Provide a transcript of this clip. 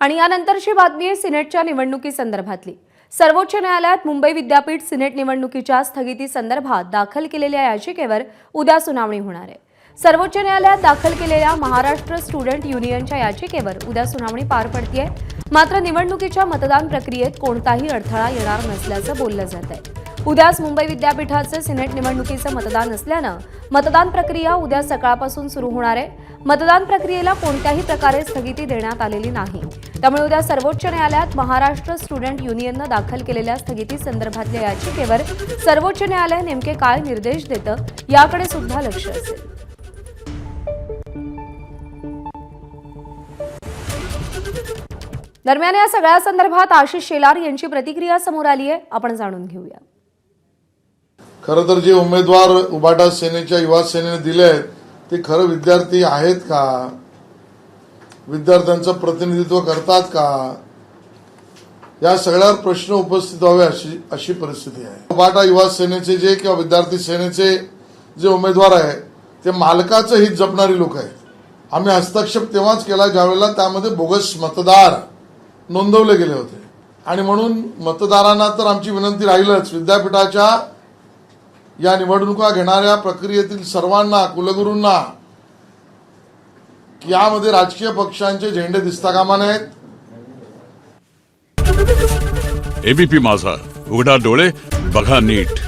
आणि यानंतरची बातमी आहे सिनेटच्या निवडणुकीसंदर्भातली। सर्वोच्च न्यायालयात मुंबई विद्यापीठ सिनेट निवडणुकीच्या स्थगिती संदर्भात दाखल केलेल्या याचिकेवर उद्या सुनावणी होणार आहे। सर्वोच्च न्यायालयात दाखल केलेल्या महाराष्ट्र स्टुडंट युनियनच्या याचिकेवर उद्या सुनावणी पार पडते आहे। मात्र निवडणुकीच्या मतदान प्रक्रियेत कोणताही अडथळा येणार नसल्याचं बोललं जात आहे। उद्याच मुंबई विद्यापीठाचे सिनेट निवडणुकीचं मतदान असल्यानं मतदान प्रक्रिया उद्या सकाळपासून सुरू होणार आहे। मतदान प्रक्रियेला कोणत्याही प्रकारे स्थगिती देण्यात आलेली नाही। त्यामुळे उद्या सर्वोच्च न्यायालयात महाराष्ट्र स्टुडंट युनियननं दाखल केलेल्या स्थगिती संदर्भातल्या याचिकेवर सर्वोच्च न्यायालय नेमके काय निर्देश देतं याकडे सुद्धा लक्ष असेल। दरम्यान या सगळ्या संदर्भात आशिष शेलार यांची प्रतिक्रिया समोर आली आहे, आपण जाणून घेऊया। खरं तर जे उमेदवार उबाटा सेनेच्या युवा सेनेने दिले आहेत ते खरं विद्यार्थी आहेत का, विद्यार्थ्यांचं प्रतिनिधित्व करतात का, या सगळ्यावर प्रश्न उपस्थित व्हावे अशी परिस्थिती आहे। उबाटा युवा सेनेचे जे किंवा विद्यार्थी सेनेचे जे उमेदवार आहेत ते मालकाचं हित जपणारी लोक आहेत। आम्ही हस्तक्षेप तेव्हाच केला ज्यावेळेला त्यामध्ये बोगस मतदार नोंदवले गेले होते आणि म्हणून मतदारांना तर आमची विनंती राहीलच, विद्यापीठाच्या या निवडणुका घेणाऱ्या प्रक्रियेतील सर्वांना, कुलगुरूंना, की यामध्ये राजकीय पक्षांचे झेंडे दिसता कामा नयेत। एबीपी माझा, उघडा डोळे बघा नीट।